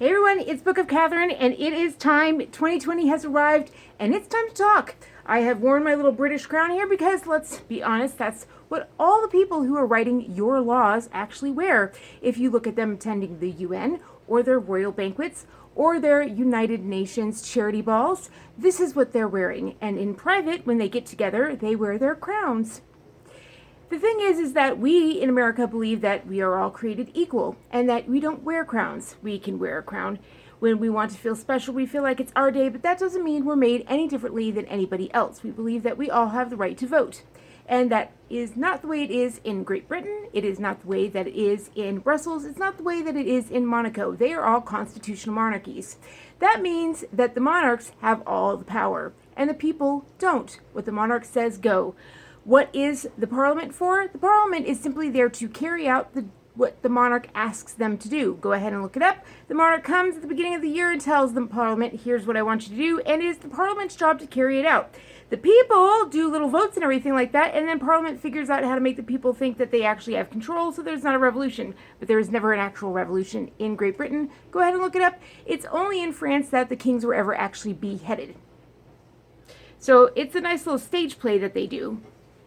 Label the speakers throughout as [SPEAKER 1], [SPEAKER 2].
[SPEAKER 1] Hey everyone, it's Book of Katherine, and it is time. 2020 has arrived, and it's time to talk. I have worn my little British crown here because, let's be honest, that's what all the people who are writing your laws actually wear. If you look at them attending the UN, or their royal banquets, or their United Nations charity balls, this is what they're wearing. And in private, when they get together, they wear their crowns. The thing is that we in America believe that we are all created equal and that we don't wear crowns. We can wear a crown when we want to feel special. We feel like it's our day, but that doesn't mean we're made any differently than anybody else. We believe that we all have the right to vote. And that is not the way it is in Great Britain. It is not the way that it is in Brussels. It's not the way that it is in Monaco. They are all constitutional monarchies. That means that the monarchs have all the power and the people don't. What the monarch says, go. What is the parliament for? The parliament is simply there to carry out what the monarch asks them to do. Go ahead and look it up. The monarch comes at the beginning of the year and tells the parliament, here's what I want you to do, and it is the parliament's job to carry it out. The people do little votes and everything like that, and then parliament figures out how to make the people think that they actually have control, so there's not a revolution. But there is never an actual revolution in Great Britain. Go ahead and look it up. It's only in France that the kings were ever actually beheaded. So it's a nice little stage play that they do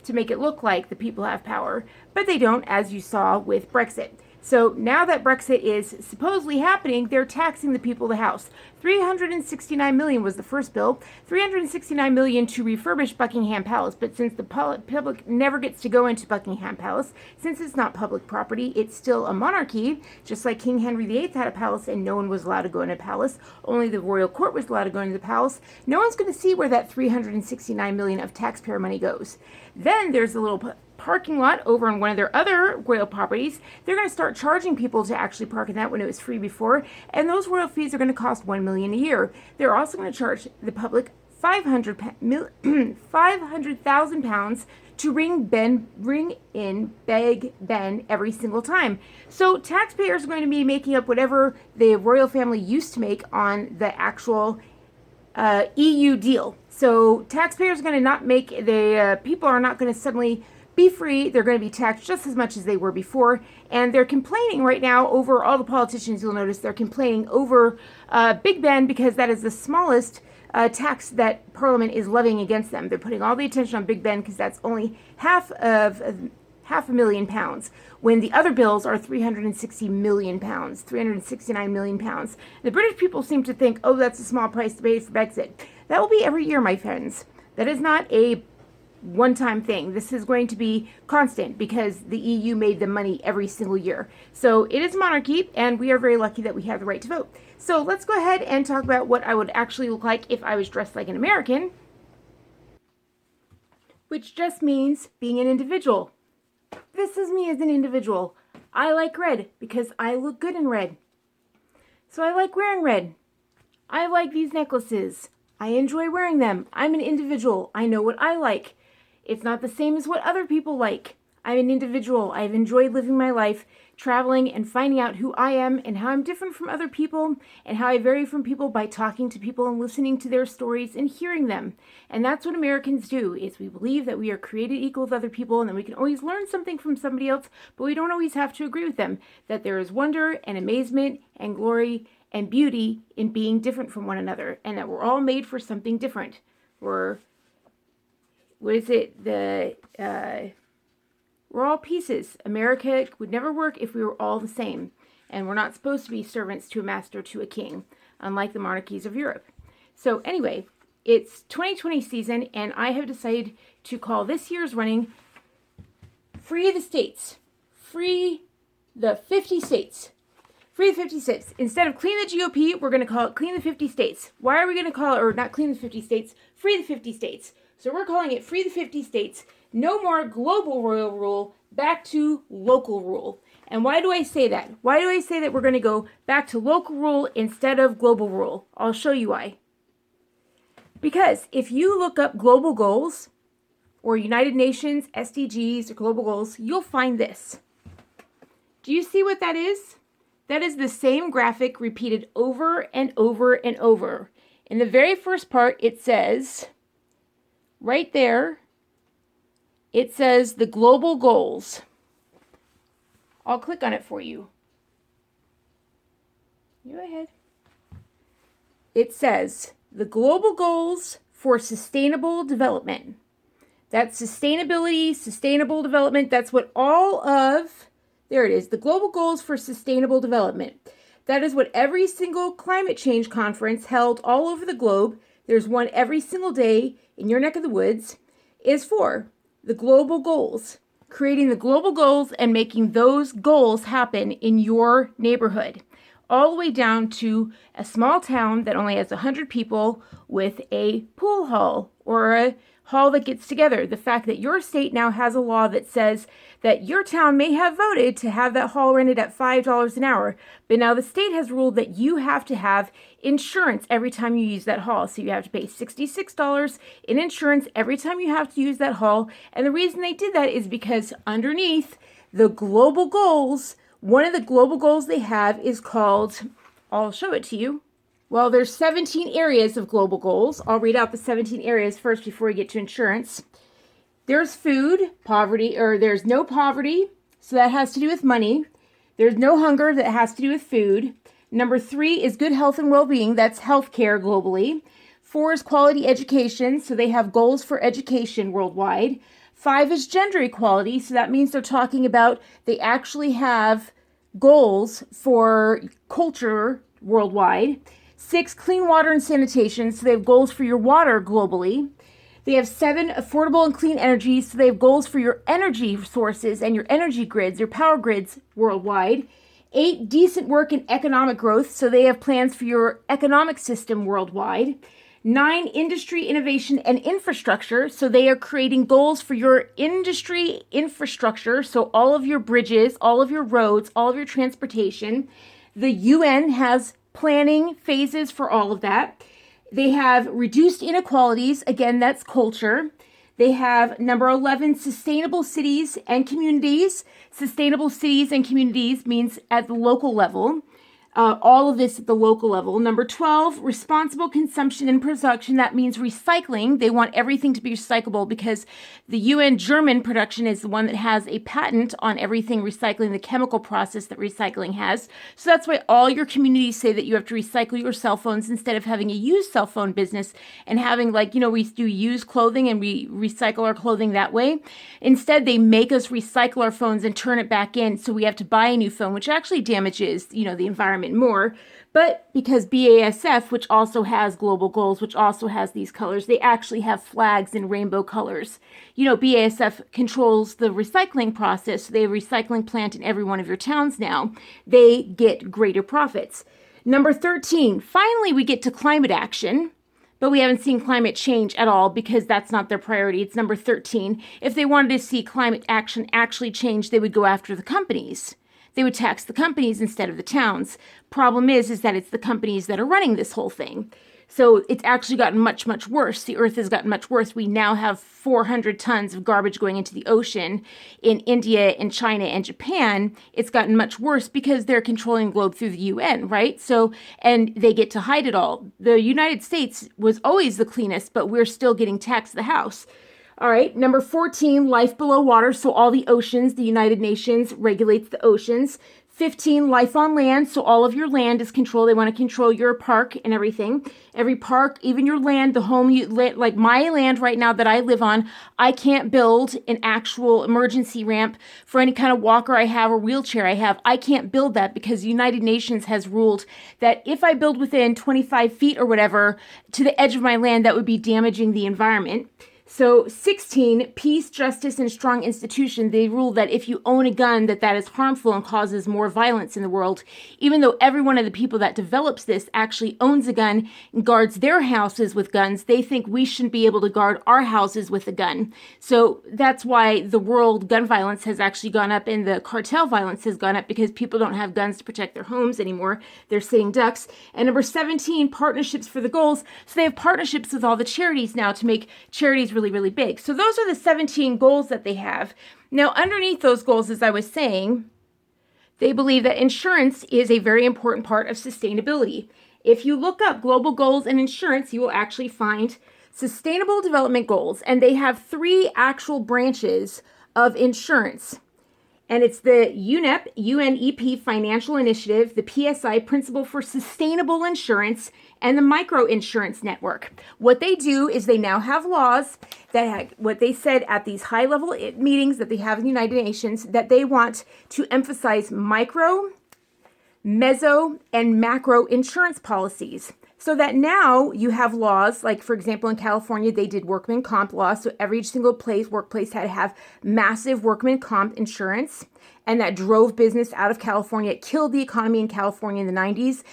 [SPEAKER 1] to make it look like the people have power, but they don't, as you saw with Brexit. So now that Brexit is supposedly happening, they're taxing the people of the House. $369 million was the first bill, $369 million to refurbish Buckingham Palace, but since the public never gets to go into Buckingham Palace, since it's not public property, it's still a monarchy, just like King Henry VIII had a palace and no one was allowed to go into a palace, only the royal court was allowed to go into the palace. No one's going to see where that $369 million of taxpayer money goes. Then there's a little parking lot over in one of their other royal properties. They're going to start charging people to actually park in that when it was free before, and those royal fees are going to cost $1 million a year. They're also going to charge the public £500,000 to ring in Big Ben every single time. So taxpayers are going to be making up whatever the royal family used to make on the actual EU deal. So taxpayers are going to not make, the people are not going to suddenly be free. They're going to be taxed just as much as they were before. And they're complaining right now over, all the politicians, you'll notice, they're complaining over Big Ben because that is the smallest tax that Parliament is levying against them. They're putting all the attention on Big Ben because that's only half £500,000, when the other bills are £360 million, £369 million. The British people seem to think, oh, that's a small price to pay for Brexit. That will be every year, my friends. That is not a one-time thing. This is going to be constant because the EU made them money every single year. So it is monarchy, and we are very lucky that we have the right to vote. So let's go ahead and talk about what I would actually look like if I was dressed like an American, which just means being an individual. This is me as an individual. I like red because I look good in red. So I like wearing red. I like these necklaces. I enjoy wearing them. I'm an individual. I know what I like. It's not the same as what other people like. I'm an individual. I've enjoyed living my life, traveling and finding out who I am and how I'm different from other people and how I vary from people by talking to people and listening to their stories and hearing them. And that's what Americans do, is we believe that we are created equal with other people and that we can always learn something from somebody else, but we don't always have to agree with them. That there is wonder and amazement and glory and beauty in being different from one another, and that we're all made for something different. We're all pieces. America would never work if we were all the same, and we're not supposed to be servants to a master, to a king, unlike the monarchies of Europe. So anyway, it's 2020 season, and I have decided to call this year's running Free the States. Free the 50 states. Free the 50 states. Instead of Clean the GOP, we're going to call it Clean the 50 states. Why are we going to call it, or not Clean the 50 states, Free the 50 states? So we're calling it Free the 50 states. No more global royal rule, back to local rule. And why do I say that? Why do I say that we're going to go back to local rule instead of global rule? I'll show you why. Because if you look up global goals, or United Nations, SDGs, or global goals, you'll find this. Do you see what that is? That is the same graphic repeated over and over and over. In the very first part, it says, right there, it says the global goals. I'll click on it for you. Go ahead. it says the global goals for sustainable development. That's sustainability, sustainable development. That's what all of, there it is, the global goals for sustainable development. That is what every single climate change conference held all over the globe, there's one every single day in your neck of the woods, is for. The global goals. Creating the global goals and making those goals happen in your neighborhood. All the way down to a small town that only has 100 people with a pool hall or a hall that gets together. The fact that your state now has a law that says that your town may have voted to have that hall rented at $5 an hour, but now the state has ruled that you have to have insurance every time you use that hall. So you have to pay $66 in insurance every time you have to use that hall. And the reason they did that is because underneath the global goals, one of the global goals they have is called, I'll show it to you. Well, there's 17 areas of global goals. I'll read out the 17 areas first before we get to insurance. There's food, poverty, or there's no poverty, so that has to do with money. There's no hunger, that has to do with food. Number 3 is good health and well-being, that's healthcare globally. 4 is quality education, so they have goals for education worldwide. 5 is gender equality, so that means they're talking about they actually have goals for culture worldwide. 6, clean water and sanitation, so they have goals for your water globally. They have 7, affordable and clean energy, so they have goals for your energy sources and your energy grids, your power grids worldwide. 8, decent work and economic growth, so they have plans for your economic system worldwide. 9, industry, innovation, and infrastructure, so they are creating goals for your industry infrastructure, so all of your bridges, all of your roads, all of your transportation. The UN has planning phases for all of that. They have reduced inequalities. Again, that's culture. They have number 11, sustainable cities and communities. Sustainable cities and communities means at the local level. All of this at the local level. Number 12, responsible consumption and production. That means recycling. They want everything to be recyclable because the UN German production is the one that has a patent on everything recycling, the chemical process that recycling has. So that's why all your communities say that you have to recycle your cell phones instead of having a used cell phone business and having, like, we do used clothing and we recycle our clothing that way. Instead, they make us recycle our phones and turn it back in. So we have to buy a new phone, which actually damages, the environment more. But because BASF, which also has global goals, which also has these colors, they actually have flags in rainbow colors. BASF controls the recycling process. So they have a recycling plant in every one of your towns now. They get greater profits. Number 13, finally we get to climate action. But we haven't seen climate change at all because that's not their priority. It's number 13. If they wanted to see climate action actually change, they would go after the companies. They would tax the companies instead of the towns. Problem is that it's the companies that are running this whole thing. So it's actually gotten much, much worse. The earth has gotten much worse. We now have 400 tons of garbage going into the ocean. In India and China and Japan, it's gotten much worse because they're controlling the globe through the UN, right? So, and they get to hide it all. The United States was always the cleanest, but we're still getting taxed the house. All right, number 14, life below water. So all the oceans, the United Nations regulates the oceans. 15, life on land. So all of your land is controlled. They want to control your park and everything. Every park, even your land, the home you live, like my land right now that I live on, I can't build an actual emergency ramp for any kind of walker I have or wheelchair I have. I can't build that because the United Nations has ruled that if I build within 25 feet or whatever to the edge of my land, that would be damaging the environment. So 16, peace, justice, and strong institution. They rule that if you own a gun, that is harmful and causes more violence in the world. Even though every one of the people that develops this actually owns a gun and guards their houses with guns, they think we shouldn't be able to guard our houses with a gun. So that's why the world gun violence has actually gone up and the cartel violence has gone up because people don't have guns to protect their homes anymore. They're sitting ducks. And number 17, partnerships for the goals. So they have partnerships with all the charities now to make charities really, really big. So those are the 17 goals that they have. Now, underneath those goals, as I was saying, they believe that insurance is a very important part of sustainability. If you look up global goals and insurance, you will actually find sustainable development goals, and they have 3 actual branches of insurance. And it's the UNEP Financial Initiative, the PSI Principle for Sustainable Insurance, and the Micro Insurance Network. What they do is they now have laws that what they said at these high-level meetings that they have in the United Nations, that they want to emphasize micro, meso, and macro insurance policies. So that now you have laws, like for example in California, they did workman comp laws. So every single workplace had to have massive workman comp insurance. And that drove business out of California. It killed the economy in California in the 90s.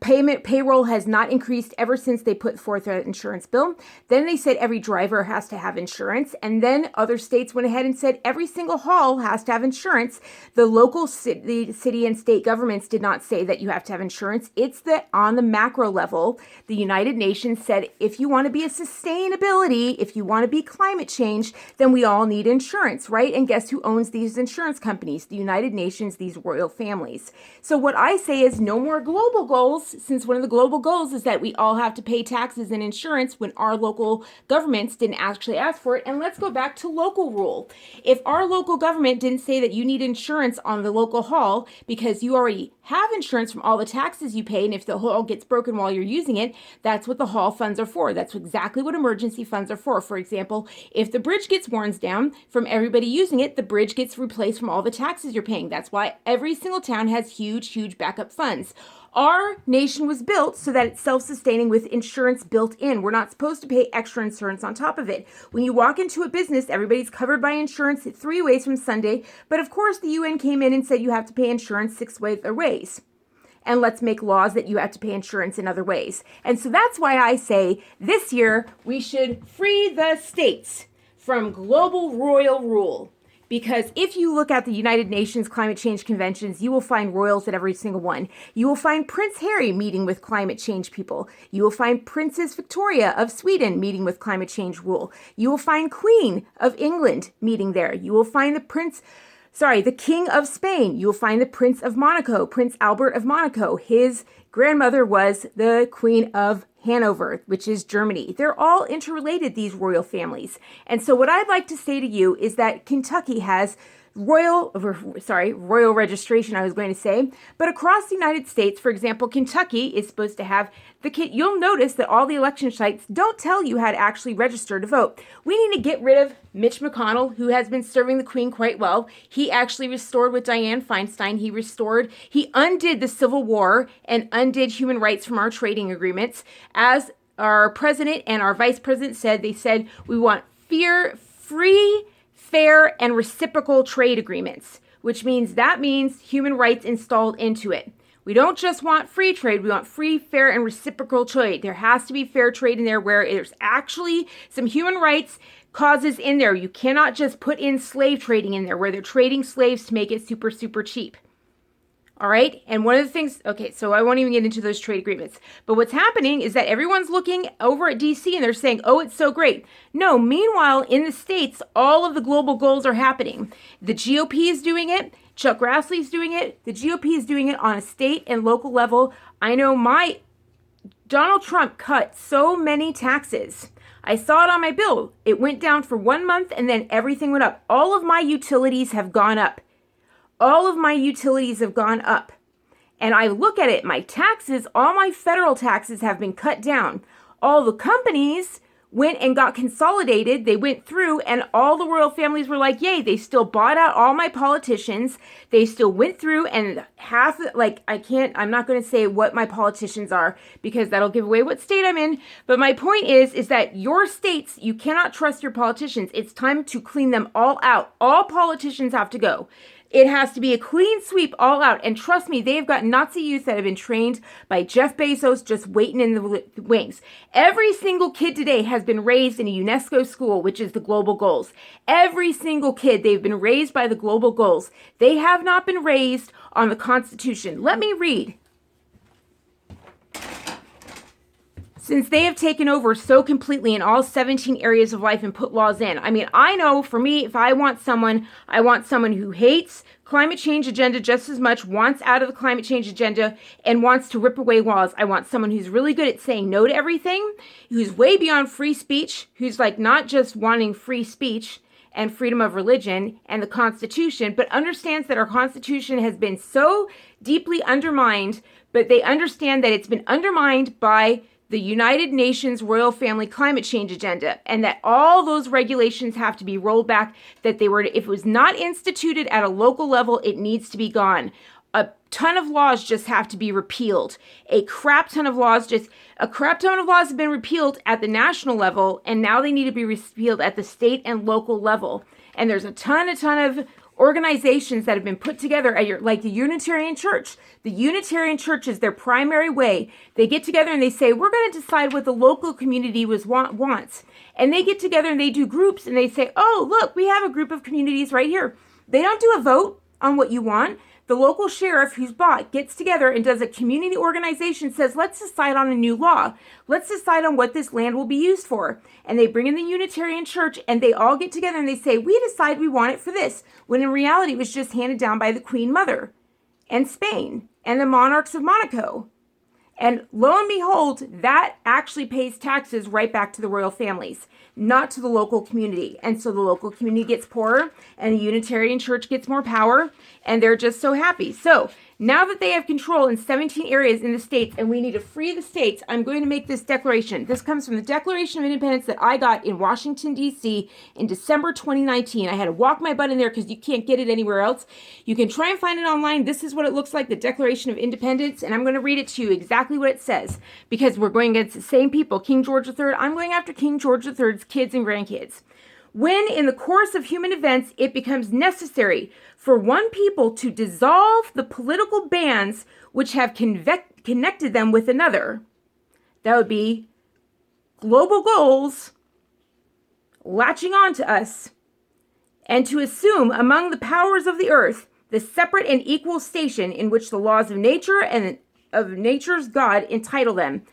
[SPEAKER 1] Payroll has not increased ever since they put forth an insurance bill. Then they said every driver has to have insurance. And then other states went ahead and said every single hall has to have insurance. The local city and state governments did not say that you have to have insurance. It's that on the macro level, the United Nations said if you want to be a sustainability, if you want to be climate change, then we all need insurance, right? And guess who owns these insurance companies? The United Nations, these royal families. So what I say is no more global goals, since one of the global goals is that we all have to pay taxes and insurance when our local governments didn't actually ask for it. And let's go back to local rule. If our local government didn't say that you need insurance on the local hall because you already have insurance from all the taxes you pay, and if the hall gets broken while you're using it, that's what the hall funds are for. That's exactly what emergency funds are for. For example, if the bridge gets worn down from everybody using it, the bridge gets replaced from all the taxes you're paying. That's why every single town has huge backup funds. Our nation was built so that it's self-sustaining with insurance built in. We're not supposed to pay extra insurance on top of it. When you walk into a business, everybody's covered by insurance 3 ways from Sunday. But of course, the UN came in and said you have to pay insurance 6 other ways. And let's make laws that you have to pay insurance in other ways. And so that's why I say this year we should free the states from global royal rule. Because if you look at the United Nations climate change conventions, you will find royals at every single one. You will find Prince Harry meeting with climate change people. You will find Princess Victoria of Sweden meeting with climate change rule. You will find Queen of England meeting there. You will find the King of Spain. You will find the Prince of Monaco, Prince Albert of Monaco. His grandmother was the Queen of Hanover, which is Germany. They're all interrelated, these royal families. And so what I'd like to say to you is that Kentucky has royal registration, I was going to say. But across the United States, for example, Kentucky is supposed to have you'll notice that all the election sites don't tell you how to actually register to vote. We need to get rid of Mitch McConnell, who has been serving the Queen quite well. He actually restored with Dianne Feinstein. He undid the Civil War and undid human rights from our trading agreements. As our president and our vice president said, they said we want free, fair, and reciprocal trade agreements, which means human rights installed into it. We don't just want free trade, we want free, fair, and reciprocal trade. There has to be fair trade in there where there's actually some human rights causes in there. You cannot just put in slave trading in there where they're trading slaves to make it super cheap. All right. And one of the things, okay, so I won't even get into those trade agreements. But what's happening is that everyone's looking over at DC and they're saying, oh, it's so great. No, meanwhile, in the States, all of the global goals are happening. The GOP is doing it. Chuck Grassley's doing it. The GOP is doing it on a state and local level. I know Donald Trump cut so many taxes. I saw it on my bill. It went down for 1 month and then everything went up. All of my utilities have gone up. All of my utilities have gone up. And I look at it, my taxes, all my federal taxes have been cut down. All the companies went and got consolidated. They went through and all the royal families were like, yay, they still bought out all my politicians. They still went through and I'm not going to say what my politicians are because that'll give away what state I'm in. But my point is that your states, you cannot trust your politicians. It's time to clean them all out. All politicians have to go. It has to be a clean sweep all out. And trust me, they've got Nazi youth that have been trained by Jeff Bezos just waiting in the wings. Every single kid today has been raised in a UNESCO school, which is the global goals. Every single kid, they've been raised by the global goals. They have not been raised on the Constitution. Let me read. Since they have taken over so completely in all 17 areas of life and put laws in. I mean, I know for me, if I want someone who hates climate change agenda just as much, wants out of the climate change agenda, and wants to rip away laws. I want someone who's really good at saying no to everything, who's way beyond free speech, who's like not just wanting free speech, and freedom of religion and the Constitution, but understands that our Constitution has been so deeply undermined, but they understand that it's been undermined by the United Nations Royal Family Climate Change Agenda, and that all those regulations have to be rolled back, that if it was not instituted at a local level, it needs to be gone. A ton of laws just have to be repealed. A crap ton of laws have been repealed at the national level, and now they need to be repealed at the state and local level. And there's a ton of organizations that have been put together at like the Unitarian Church. The Unitarian Church is their primary way. They get together and they say, we're going to decide what the local community wants. And they get together and they do groups and they say, oh, look, we have a group of communities right here. They don't do a vote on what you want. The local sheriff who's bought gets together and does a community organization, says, let's decide on a new law. Let's decide on what this land will be used for. And they bring in the Unitarian Church and they all get together and they say, we decide we want it for this. When in reality, it was just handed down by the Queen Mother and Spain and the monarchs of Monaco. And lo and behold, that actually pays taxes right back to the royal families, not to the local community. And so the local community gets poorer and the Unitarian Church gets more power, and they're just so happy. So now that they have control in 17 areas in the states and we need to free the states, I'm going to make this declaration. This comes from the Declaration of Independence that I got in Washington, D.C. in December 2019. I had to walk my butt in there because you can't get it anywhere else. You can try and find it online. This is what it looks like, the Declaration of Independence, and I'm going to read it to you exactly what it says because we're going against the same people, King George III. I'm going after King George III's kids and grandkids. When, in the course of human events, it becomes necessary for one people to dissolve the political bands which have connected them with another, that would be global goals latching on to us, and to assume among the powers of the earth the separate and equal station in which the laws of nature and of nature's God entitle them.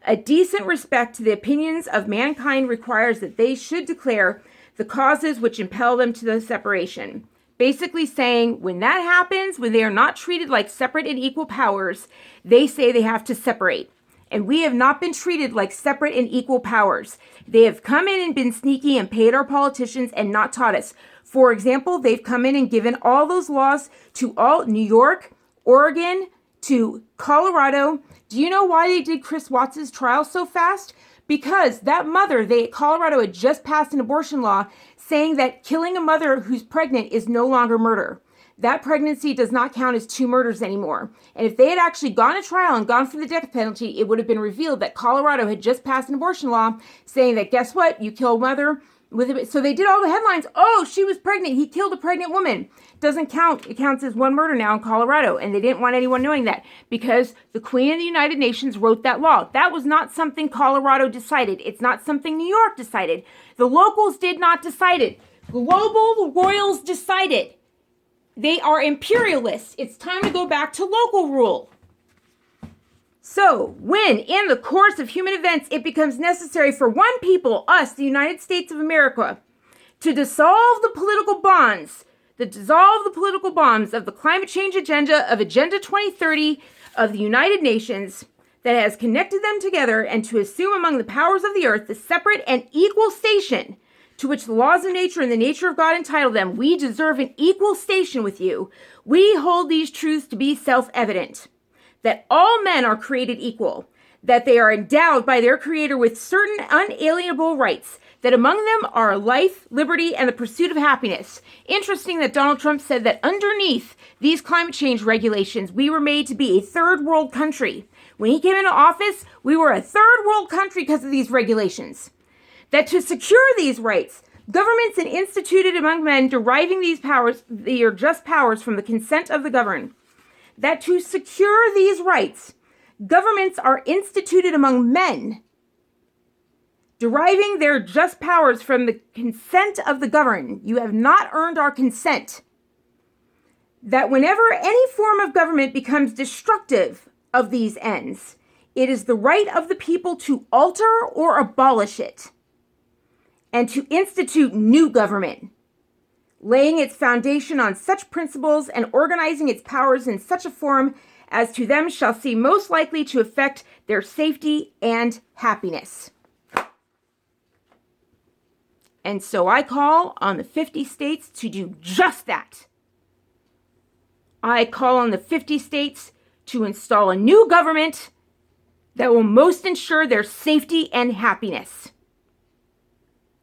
[SPEAKER 1] A decent respect to the opinions of mankind requires that they should declare the causes which impel them to the separation. Basically saying when that happens, when they are not treated like separate and equal powers, they say they have to separate. And we have not been treated like separate and equal powers. They have come in and been sneaky and paid our politicians and not taught us. For example, they've come in and given all those laws to all New York, Oregon, to Colorado. Do you know why they did Chris Watts' trial so fast? Because that mother, Colorado had just passed an abortion law saying that killing a mother who's pregnant is no longer murder. That pregnancy does not count as 2 murders anymore. And if they had actually gone to trial and gone for the death penalty, it would have been revealed that Colorado had just passed an abortion law saying that, guess what? You kill a mother with it. So they did all the headlines. Oh, she was pregnant. He killed a pregnant woman. Doesn't count. It counts as 1 murder now in Colorado. And they didn't want anyone knowing that because the Queen of the United Nations wrote that law. That was not something Colorado decided. It's not something New York decided. The locals did not decide it. Global royals decided. They are imperialists. It's time to go back to local rule. So, when, in the course of human events, it becomes necessary for one people, us, the United States of America, to dissolve the political bonds of the climate change agenda, of Agenda 2030, of the United Nations, that has connected them together, and to assume among the powers of the earth the separate and equal station to which the laws of nature and the nature of God entitle them, we deserve an equal station with you. We hold these truths to be self-evident, that all men are created equal, that they are endowed by their Creator with certain unalienable rights, that among them are life, liberty, and the pursuit of happiness. Interesting that Donald Trump said that underneath these climate change regulations, we were made to be a third world country. When he came into office, we were a third world country because of these regulations. That to secure these rights, governments and instituted among men deriving these powers, they are just powers from the consent of the governed. That to secure these rights, governments are instituted among men, deriving their just powers from the consent of the governed. You have not earned our consent. That whenever any form of government becomes destructive of these ends, it is the right of the people to alter or abolish it, and to institute new government, laying its foundation on such principles and organizing its powers in such a form as to them shall seem most likely to affect their safety and happiness. And so I call on the 50 states to do just that. I call on the 50 states to install a new government that will most ensure their safety and happiness.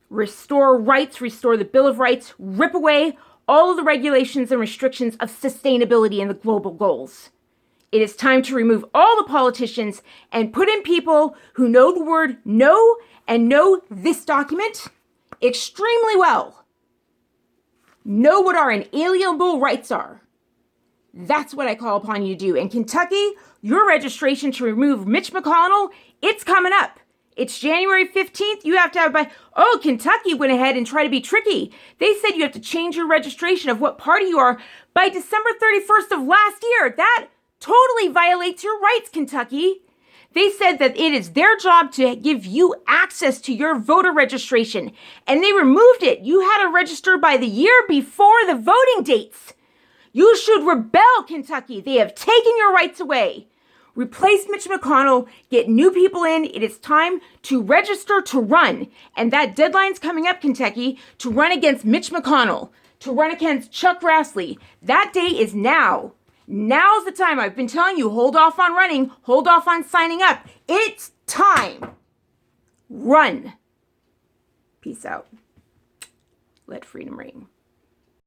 [SPEAKER 1] Restore rights, restore the Bill of Rights, rip away all of the regulations and restrictions of sustainability and the global goals. It is time to remove all the politicians and put in people who know the word no and know this document extremely well. Know what our inalienable rights are. That's what I call upon you to do. In Kentucky, your registration to remove Mitch McConnell, it's coming up. It's January 15th. You have to have Kentucky went ahead and tried to be tricky. They said you have to change your registration of what party you are by December 31st of last year. That totally violates your rights, Kentucky. They said that it is their job to give you access to your voter registration, and they removed it. You had to register by the year before the voting dates. You should rebel, Kentucky. They have taken your rights away. Replace Mitch McConnell, get new people in. It is time to register to run. And that deadline's coming up, Kentucky, to run against Mitch McConnell, to run against Chuck Grassley. That day is now. Now's the time. I've been telling you, hold off on running, hold off on signing up. It's time. Run. Peace out. Let freedom ring.